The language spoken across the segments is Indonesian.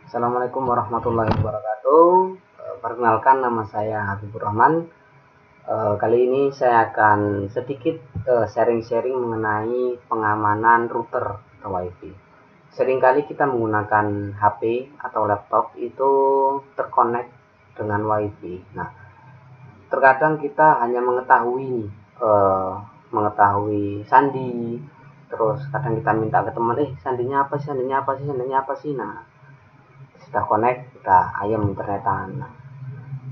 Assalamualaikum warahmatullahi wabarakatuh. Perkenalkan, nama saya Habibur Rahman. Kali ini saya akan sedikit sharing-sharing mengenai pengamanan router atau WiFi. Seringkali kita menggunakan HP atau laptop itu terkonek dengan WiFi. Nah, terkadang kita hanya mengetahui sandi, terus kadang kita minta ke teman, sandinya apa sih. Nah, sudah connect, kita ayam internetan. Nah,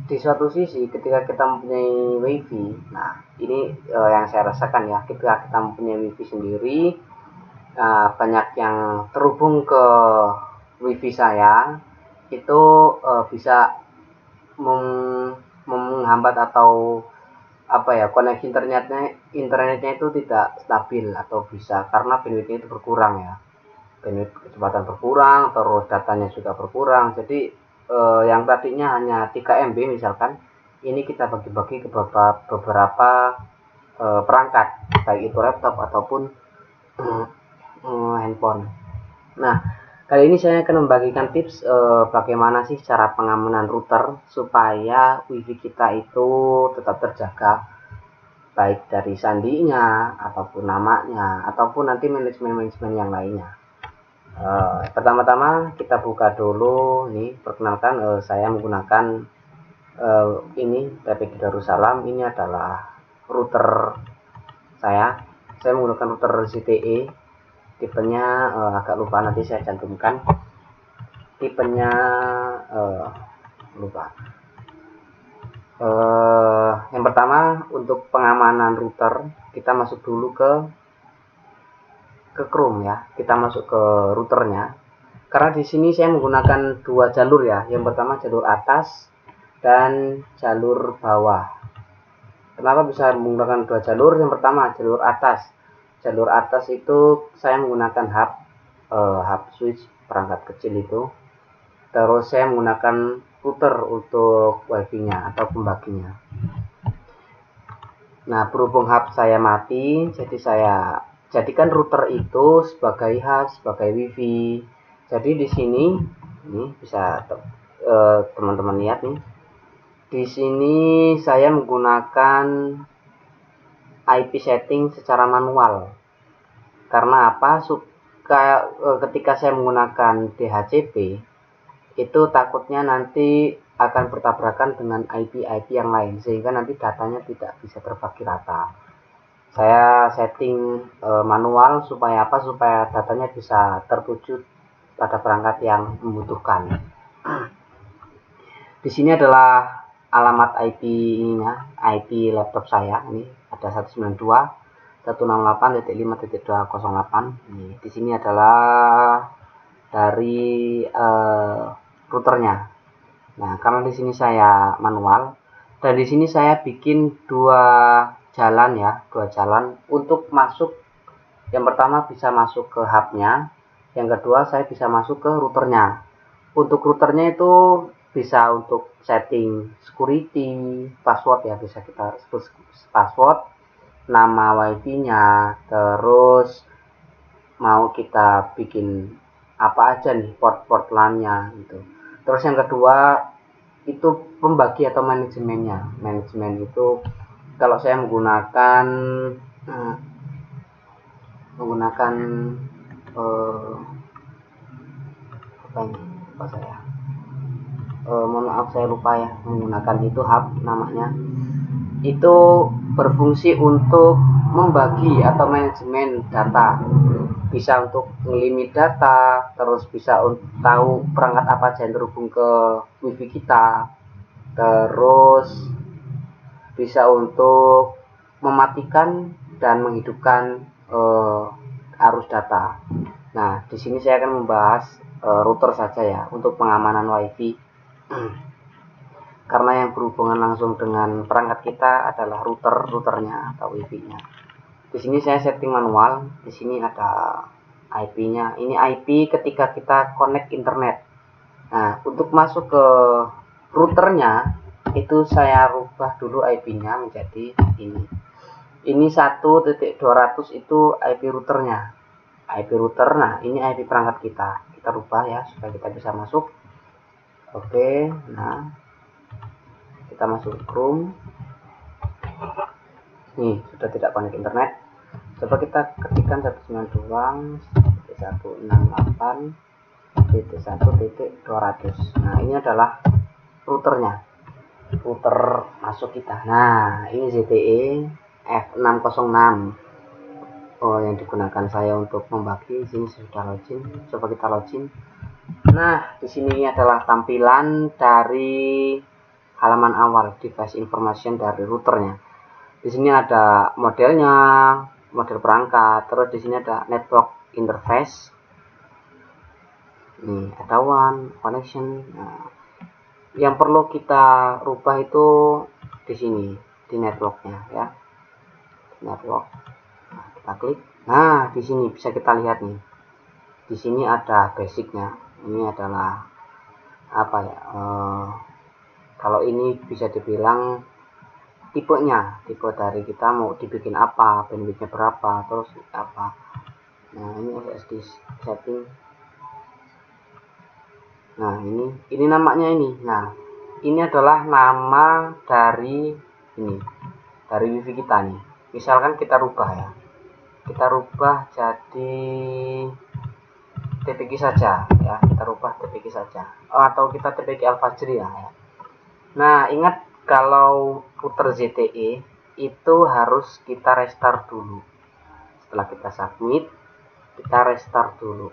di suatu sisi ketika kita mempunyai wifi, nah ini yang saya rasakan ya, ketika kita mempunyai wifi sendiri, banyak yang terhubung ke wifi saya itu bisa menghambat atau koneksi internetnya itu tidak stabil atau bisa karena bandwidthnya itu berkurang ya, bandwidth kecepatan berkurang, terus datanya juga berkurang. Jadi yang tadinya hanya 3 MB misalkan, ini kita bagi-bagi ke beberapa perangkat, baik itu laptop ataupun handphone. Nah, kali ini saya akan membagikan tips bagaimana sih cara pengamanan router supaya wifi kita itu tetap terjaga, baik dari sandinya ataupun namanya ataupun nanti manajemen yang lainnya. Pertama-tama kita buka dulu nih. Perkenalkan, saya menggunakan ini TPG Darussalam. Ini adalah router saya menggunakan router ZTE, tipenya agak lupa, nanti saya cantumkan tipenya, lupa. Yang pertama, untuk pengamanan router kita masuk dulu ke Chrome ya, kita masuk ke routernya. Karena di sini saya menggunakan dua jalur ya. Yang pertama jalur atas dan jalur bawah. Kenapa bisa menggunakan dua jalur? Yang pertama jalur atas. Jalur atas itu saya menggunakan hub switch, perangkat kecil itu. Terus saya menggunakan router untuk wifi-nya atau pembaginya. Nah, berhubung hub saya mati, jadi saya jadikan router itu sebagai hub, sebagai wifi. Jadi di sini, ini bisa teman-teman lihat nih. Di sini saya menggunakan IP setting secara manual. Karena apa? Ketika saya menggunakan DHCP, itu takutnya nanti akan bertabrakan dengan IP yang lain, sehingga nanti datanya tidak bisa terbagi rata. Saya setting manual supaya apa? Supaya datanya bisa tertuju pada perangkat yang membutuhkan. Di sini adalah alamat IP-nya, IP laptop saya. Ini ada 192.168.5.208. Di sini adalah dari routernya. Nah, karena di sini saya manual dan di sini saya bikin dua jalan untuk masuk. Yang pertama bisa masuk ke hubnya, yang kedua saya bisa masuk ke routernya. Untuk routernya itu bisa untuk setting security, password ya, bisa kita sebut password, nama wifi-nya, terus mau kita bikin apa aja nih, port LAN-nya gitu. Terus yang kedua itu pembagi atau manajemennya. Manajemen itu kalau saya menggunakan mohon maaf saya lupa ya, menggunakan itu hub namanya. Itu berfungsi untuk membagi atau manajemen data, bisa untuk ngelimit data, terus bisa untuk tahu perangkat apa aja yang terhubung ke wifi kita, terus bisa untuk mematikan dan menghidupkan arus data. Nah, di sini saya akan membahas router saja ya untuk pengamanan wifi. Karena yang berhubungan langsung dengan perangkat kita adalah routernya atau wifi-nya. Di sini saya setting manual. Di sini ada IP-nya. Ini IP ketika kita connect internet. Nah, untuk masuk ke routernya itu saya rubah dulu IP-nya menjadi ini. Ini 1.200 itu IP routernya. IP router. Nah, ini IP perangkat kita. Kita rubah ya supaya kita bisa masuk. Oke, nah kita masuk Chrome. Nih sudah tidak connect internet. Coba kita ketikkan 192.168.1.200. Nah ini adalah routernya, router masuk kita. Nah ini ZTE F606. Oh, yang digunakan saya untuk membagi. Sini sudah login. Coba kita login. Nah, di sini adalah tampilan dari halaman awal device information dari routernya. Di sini ada modelnya, model perangkat, terus di sini ada network interface. Nih, ada one connection. Nah, yang perlu kita rubah itu di sini, di networknya ya. Network. Nah, kita klik. Nah, di sini bisa kita lihat nih. Di sini ada basicnya. Ini adalah apa ya? Kalau ini bisa dibilang tipenya, tipe dari kita mau dibikin apa, bandwidthnya berapa, terus apa. Nah, ini SSD setting. Nah, ini namanya ini. Nah, ini adalah nama dari ini, dari wifi kita nih. Misalkan kita rubah ya. Kita rubah jadi TPG saja ya, kita rubah TPG saja. Atau kita TPG Al-Fajri ya. Nah, ingat kalau router ZTE itu harus kita restart dulu. Setelah kita submit, kita restart dulu.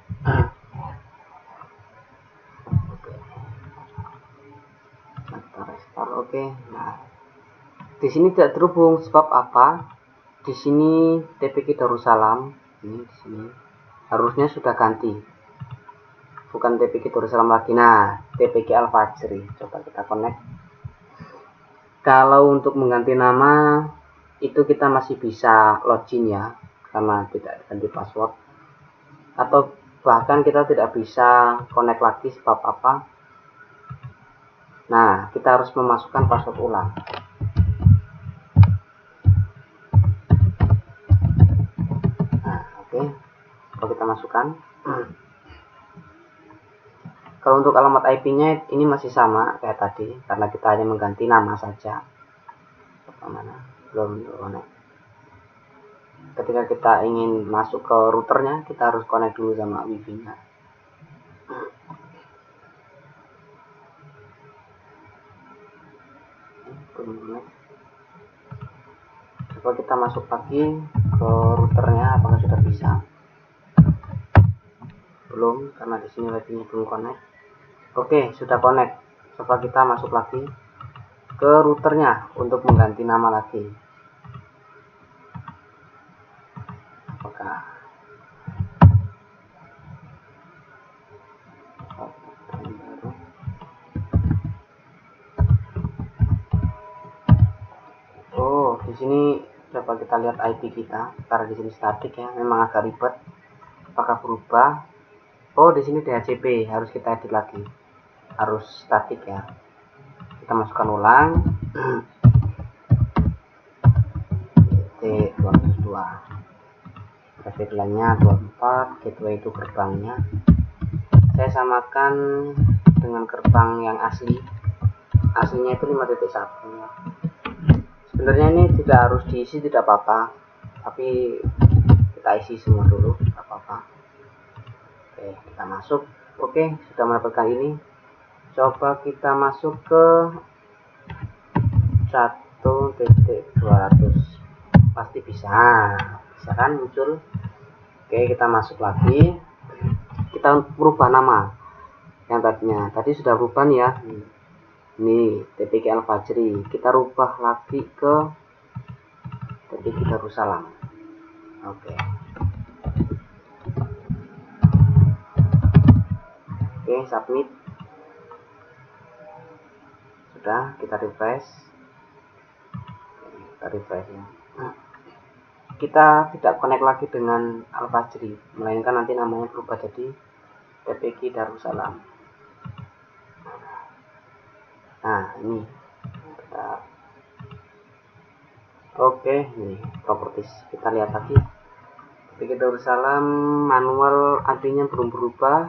Kita restart, oke. Nah, di sini tidak terhubung sebab apa? Di sini TPG Darussalam, ini di sini harusnya sudah ganti. Bukan TPG Darussalam lagi. Nah, TPG Al-Fajri. Coba kita connect. Kalau untuk mengganti nama itu kita masih bisa login ya, karena tidak ganti password. Atau bahkan kita tidak bisa connect lagi sebab apa? Nah, kita harus memasukkan password ulang. Nah, oke. Kalau kita masukkan. Kalau untuk alamat IP-nya ini masih sama kayak tadi, karena kita hanya mengganti nama saja. Mana? Belum connect. Ketika kita ingin masuk ke routernya, kita harus connect dulu sama wifi-nya. Coba kita masuk lagi ke routernya, apakah sudah bisa? Belum, karena di sini wifi-nya belum connect. Oke, sudah connect. Coba kita masuk lagi ke routernya untuk mengganti nama lagi. Apakah oh, di sini dapat kita lihat IP kita karena di sini statik ya, memang agak ribet. Apakah berubah? Oh, di sini DHCP harus kita edit lagi, harus statik ya. Kita masukkan ulang. T202 traffic line-nya 24, gateway itu gerbangnya. Saya samakan dengan gerbang yang aslinya itu 5.1 ya. Sebenarnya ini tidak harus diisi, tidak apa-apa, tapi kita isi semua dulu, tidak apa-apa. Oke, kita masuk. Oke, sudah mendapatkan ini. Coba kita masuk ke 1.200. Pasti bisa kan muncul. Oke, kita masuk lagi. Kita merubah nama yang tadi sudah berubah nih ya. Ini TPG Al-Fajri, kita rubah lagi ke TPG Darussalam. Oke, submit. Sudah, kita refresh. Ya. Kita tidak connect lagi dengan Al-Fajri, melainkan nanti namanya berubah jadi TPG Darussalam. Nah, ini oke, ini properties. Kita lihat lagi. TPG Darussalam manual artinya belum berubah.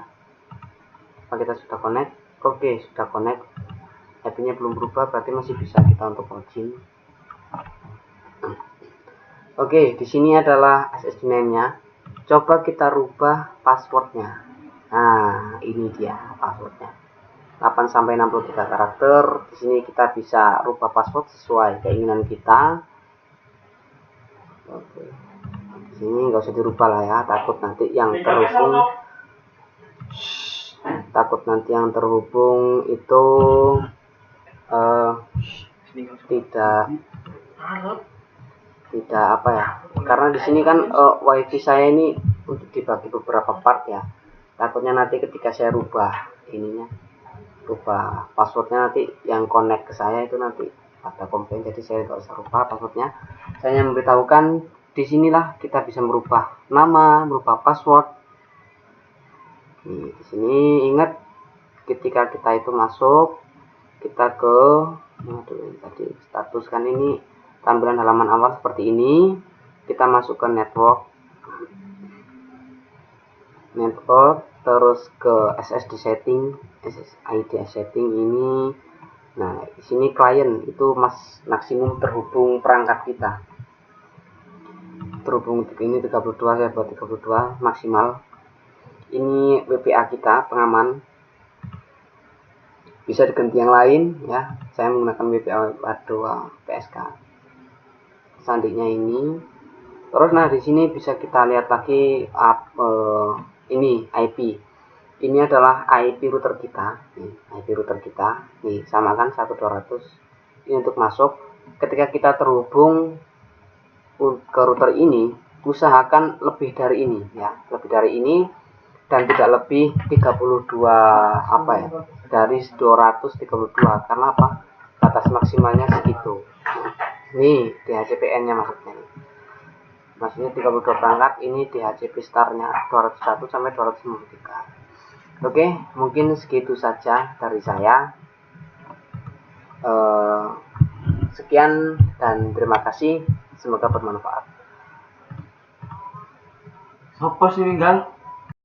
Apa kita sudah connect? Oke, sudah connect. IP-nya belum berubah, berarti masih bisa kita untuk login. Oke, di sini adalah SSD name-nya. Coba kita rubah passwordnya. Nah, ini dia passwordnya. 8 sampai 63 karakter. Di sini kita bisa rubah password sesuai keinginan kita. Oke. Di sini nggak usah dirubah lah ya, takut nanti yang terhubung itu tidak apa ya, karena di sini kan wifi saya ini untuk dibagi beberapa part ya, takutnya nanti ketika saya rubah passwordnya, nanti yang connect ke saya itu nanti ada komplain, jadi saya nggak usah rubah passwordnya. Saya memberitahukan di sinilah kita bisa merubah nama, merubah password. Di sini ingat, ketika kita itu masuk, kita ke tadi status, kan ini tampilan halaman awal seperti ini. Kita masuk ke network, terus ke SSD setting, SSID setting ini. Nah, di sini klien itu maksimum terhubung perangkat kita. Terhubung ini 32, saya buat 32 maksimal. Ini WPA kita, pengaman. Bisa diganti yang lain ya. Saya menggunakan WPA 2 PSK. Sandinya ini. Terus nah di sini bisa kita lihat lagi ini IP. Ini adalah IP router kita. IP router kita. Nih, sama kan 1200. Ini untuk masuk. Ketika kita terhubung ke router ini, usahakan lebih dari ini ya, lebih dari ini, dan tidak lebih 32 dari 232. Karena apa? Batas maksimalnya segitu. Nih DHCP-nya maksudnya 32 perangkat. Ini DHCP startnya 201 sampai 293. Oke, mungkin segitu saja dari saya. Sekian dan terima kasih, semoga bermanfaat. Apa sih, Minggal?